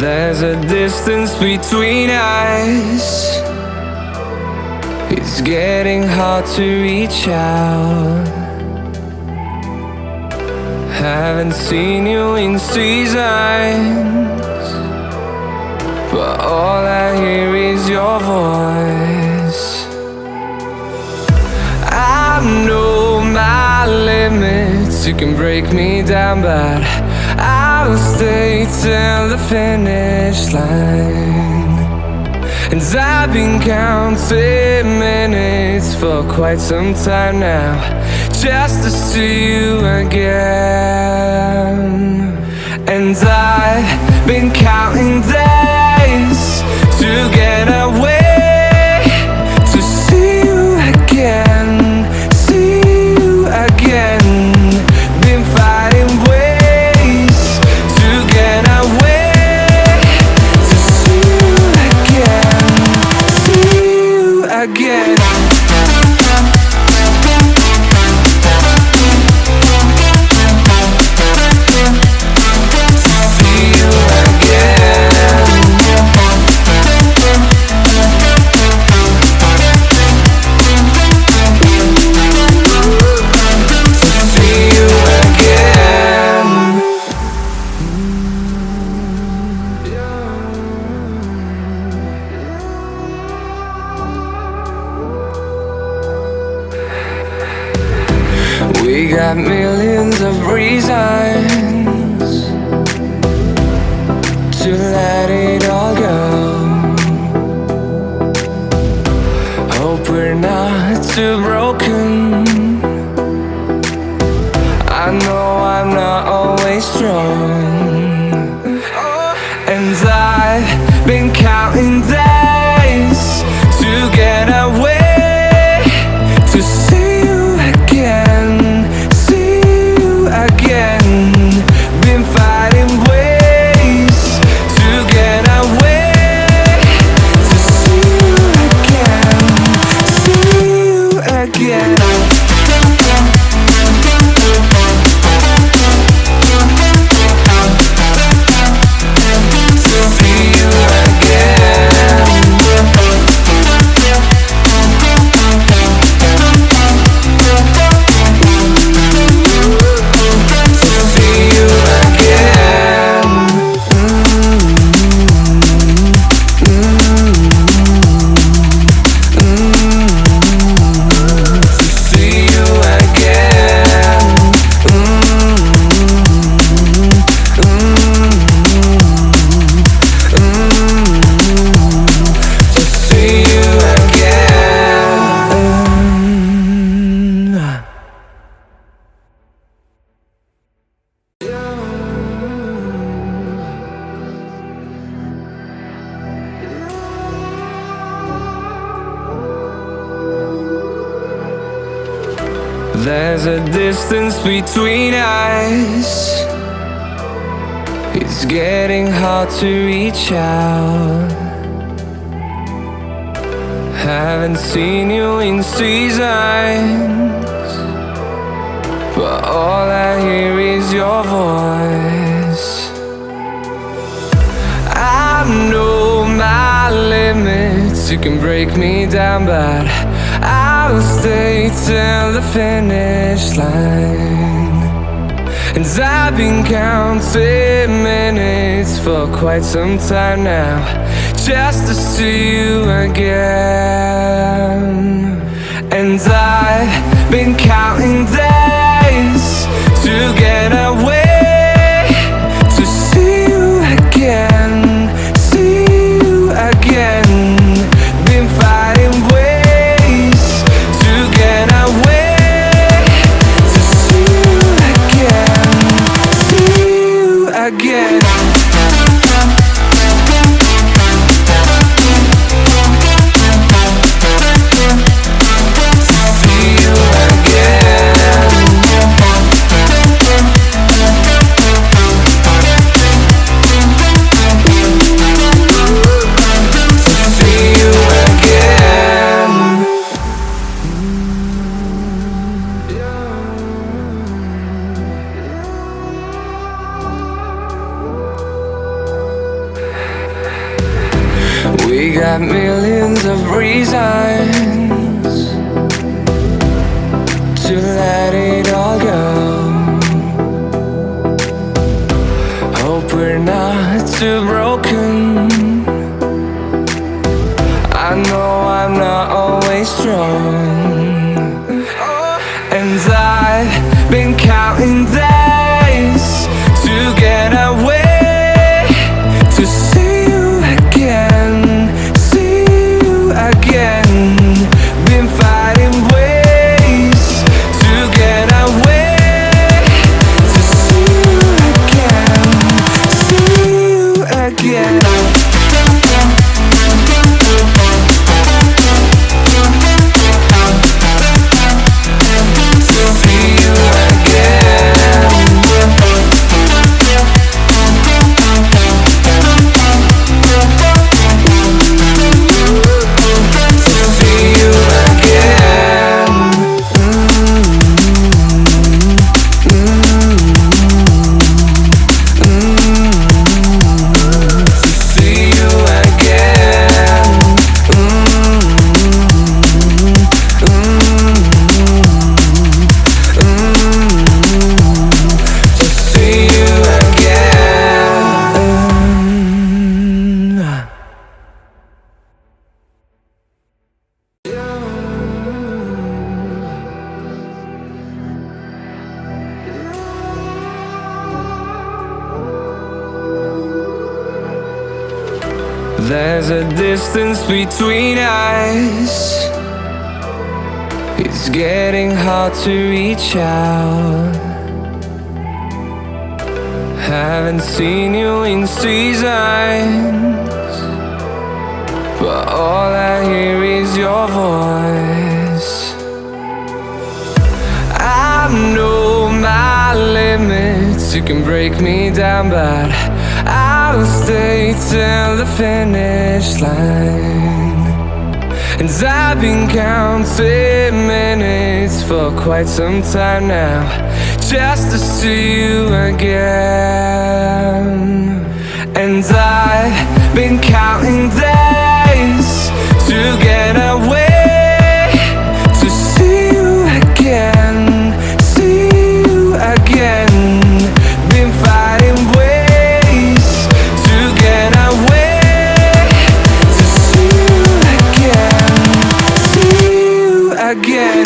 There's a distance between us. It's getting hard to reach out. Haven't seen you in seasons, but all I hear is your voice. I know my limits, you can break me down, but I'll stay till the finish line. And I've been counting minutes for quite some time now, just to see you again. And I've been counting days to get away, to see you again, see you again. Been fighting ways to get away, to see you again, see you again. We got millions of reasons to let it all go. Hope we're not too broken. I know I'm not always strong, and I've been counting days to get away, to see you again, see you again. Been fighting ways to get away, to see you again, see you again. There's a distance between us. It's getting hard to reach out. Haven't seen you in seasons, but all I hear is your voice. I know my limits, you can break me down, but I'll stay till the finish line. And I've been counting minutes for quite some time now, just to see you again. And I've been counting days to get away, to see you again, see you again. Been fighting ways to get away, to see you again, see you again. millions of reasons to let it all go. Hope we're not too broken. I know I'm not always strong, and I've been counting days to get away, to see you again, see you again. Been fighting ways to get away, to see you again, see you again. There's a distance between us. It's getting hard to reach out. Haven't seen you in seasons, but all I hear is your voice. I know my limits. You can break me down, but I'll stay till the finish line. And I've been counting minutes for quite some time now, just to see you again. And I've been counting days to get away, to see you again, see you again. Been fighting ways to get away, to see you again, see you again.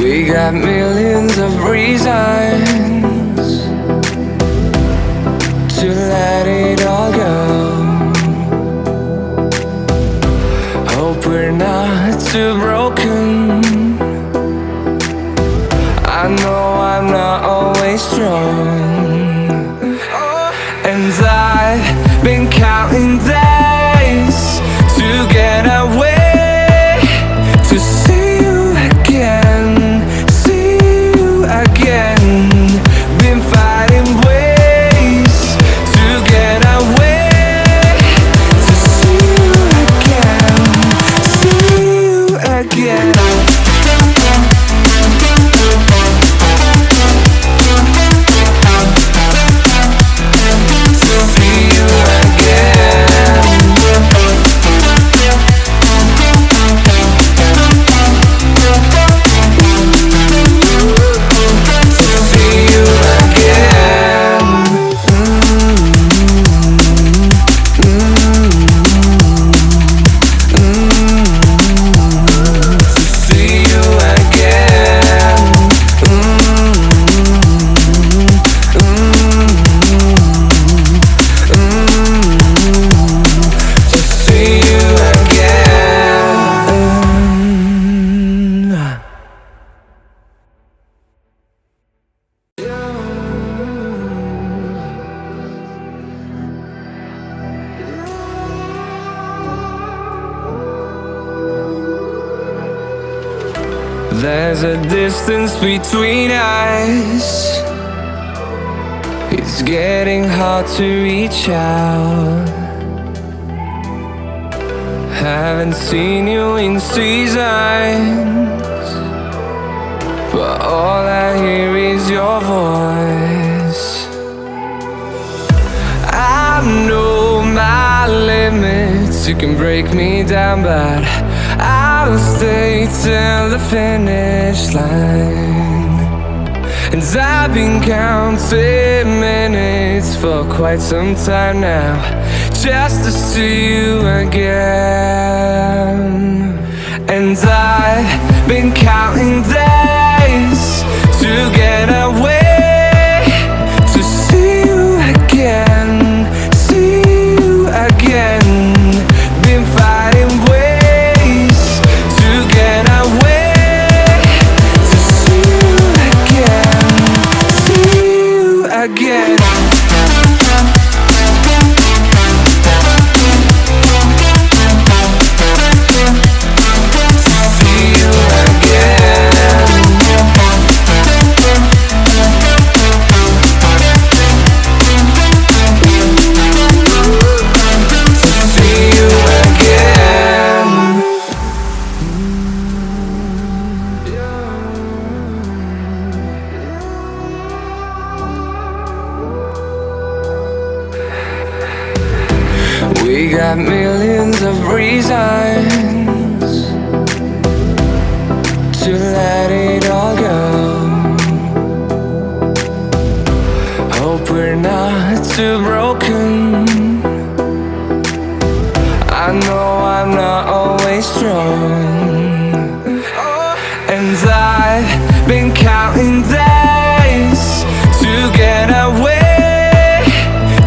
We got millions of reasons to let it all go. Hope we're not too broken. I know I'm not always strong, and I've been counting days to get away, to see you again, see you again. Been fighting ways to get away, to see you again, see you again. There's a distance between us. It's getting hard to reach out. Haven't seen you in seasons, but all I hear is your voice. I know my limits, you can break me down, but I'll stay till the finish line. And I've been counting minutes for quite some time now, just to see you again. And I've been counting days to get away, to see you again, see you again. Been fighting ways to get away, to see you again, see you again. We got millions of reasons to let it all go. Hope we're not too broken. I know I'm not always strong, and I've been counting days to get away,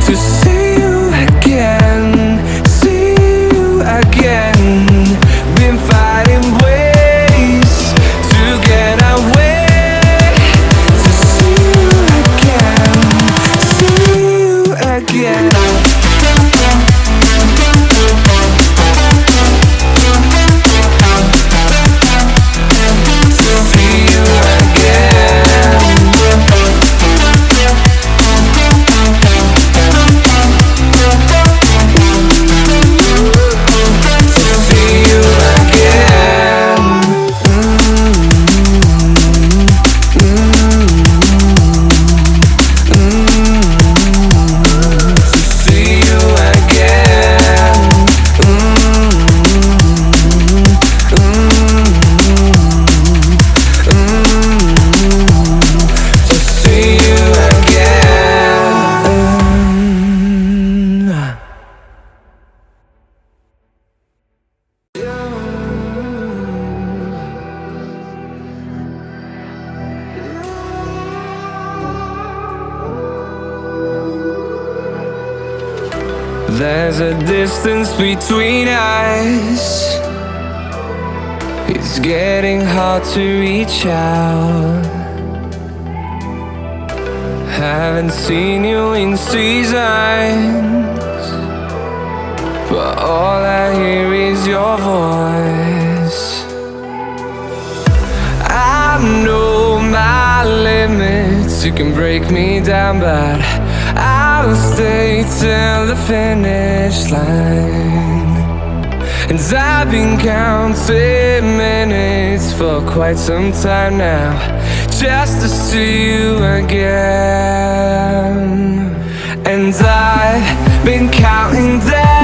to see you again, see you again. Been fighting ways to get away, to see you again, see you again. There's a distance between us. It's getting hard to reach out. Haven't seen you in seasons, but all I hear is your voice. I know my limits, you can break me down, but I'll stay till the finish line. And I've been counting minutes for quite some time now, just to see you again. And I've been counting days